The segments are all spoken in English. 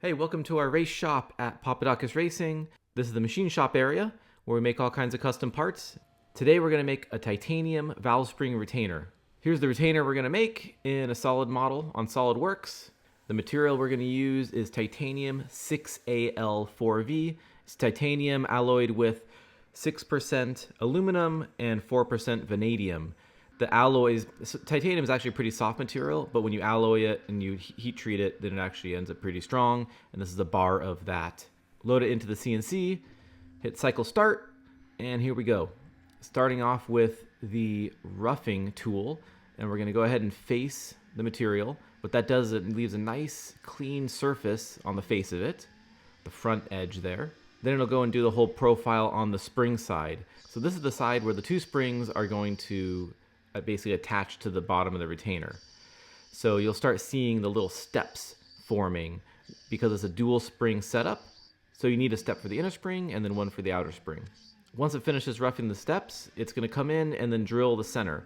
Hey, welcome to our race shop at Papadakis Racing. This is the machine shop area where we make all kinds of custom parts. Today we're going to make a titanium valve spring retainer. Here's the retainer we're going to make in a solid model on SolidWorks. The material we're going to use is titanium 6Al4V. It's titanium alloyed with 6% aluminum and 4% vanadium. The alloys, titanium is actually a pretty soft material, but when you alloy it and you heat treat it, then it actually ends up pretty strong, and this is a bar of that. Load it into the CNC, hit cycle start, and here we go. Starting off with the roughing tool, and we're going to go ahead and face the material. What that does is it leaves a nice clean surface on the face of it, the front edge there. Then it'll go and do the whole profile on the spring side. So this is the side where the two springs are going to basically attached to the bottom of the retainer. So you'll start seeing the little steps forming because it's a dual spring setup. So you need a step for the inner spring and then one for the outer spring. Once it finishes roughing the steps, it's going to come in and then drill the center.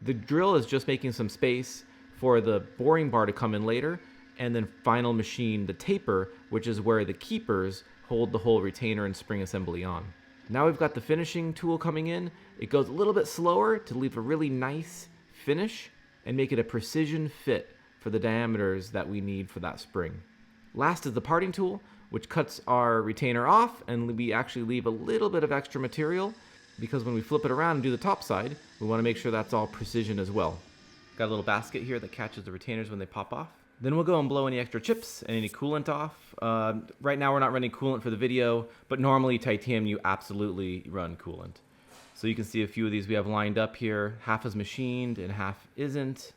The drill is just making some space for the boring bar to come in later and then final machine the taper, which is where the keepers hold the whole retainer and spring assembly on. Now we've got the finishing tool coming in. It goes a little bit slower to leave a really nice finish and make it a precision fit for the diameters that we need for that spring. Last is the parting tool, which cuts our retainer off, and we actually leave a little bit of extra material because when we flip it around and do the top side, we want to make sure that's all precision as well. Got a little basket here that catches the retainers when they pop off. Then we'll go and blow any extra chips and any coolant off. Right now we're not running coolant for the video, but normally titanium you absolutely run coolant. So you can see a few of these we have lined up here. Half is machined and half isn't.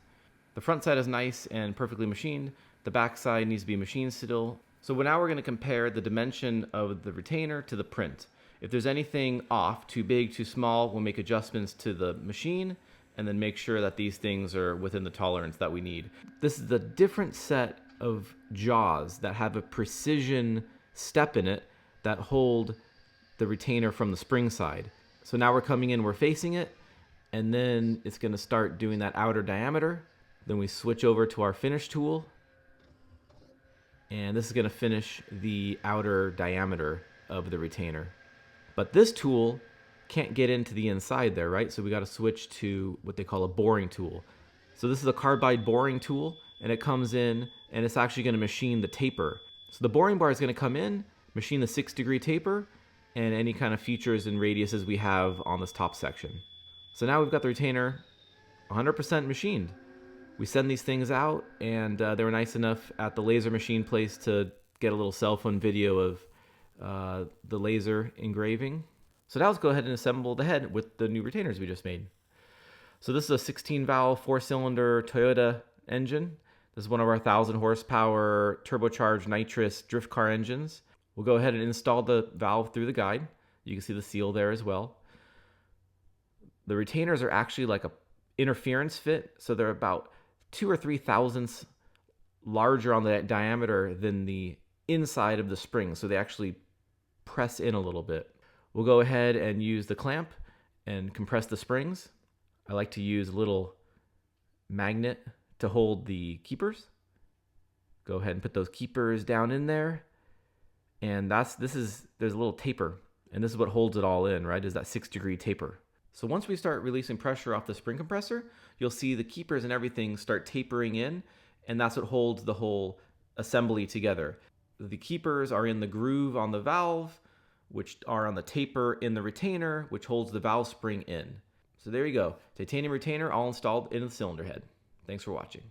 The front side is nice and perfectly machined. The back side needs to be machined still. So now we're going to compare the dimension of the retainer to the print. If there's anything off, too big, too small, we'll make adjustments to the machine and then make sure that these things are within the tolerance that we need. This is a different set of jaws that have a precision step in it that hold the retainer from the spring side. So now we're coming in, we're facing it, and then it's gonna start doing that outer diameter. Then we switch over to our finish tool, and this is gonna finish the outer diameter of the retainer. But this tool can't get into the inside there, right? So we got to switch to what they call a boring tool. So this is a Carbide boring tool, and it comes in and it's actually going to machine the taper. So the boring bar is going to come in, machine the 6-degree taper and any kind of features and radiuses we have on this top section. So now we've got the retainer 100% machined. We send these things out, and they were nice enough at the laser machine place to get a little cell phone video of the laser engraving. So now let's go ahead and assemble the head with the new retainers we just made. So this is a 16-valve, 4-cylinder Toyota engine. This is one of our 1,000 horsepower turbocharged nitrous drift car engines. We'll go ahead and install the valve through the guide. You can see the seal there as well. The retainers are actually like a interference fit, so they're about 2 or 3 thousandths larger on the diameter than the inside of the spring, so they actually press in a little bit. We'll go ahead and use the clamp and compress the springs. I like to use a little magnet to hold the keepers. Go ahead and put those keepers down in there. And there's a little taper, and this is what holds it all in, right? Is that 6-degree taper. So once we start releasing pressure off the spring compressor, you'll see the keepers and everything start tapering in, and that's what holds the whole assembly together. The keepers are in the groove on the valve, which are on the taper in the retainer, which holds the valve spring in. So there you go. Titanium retainer all installed into the cylinder head. Thanks for watching.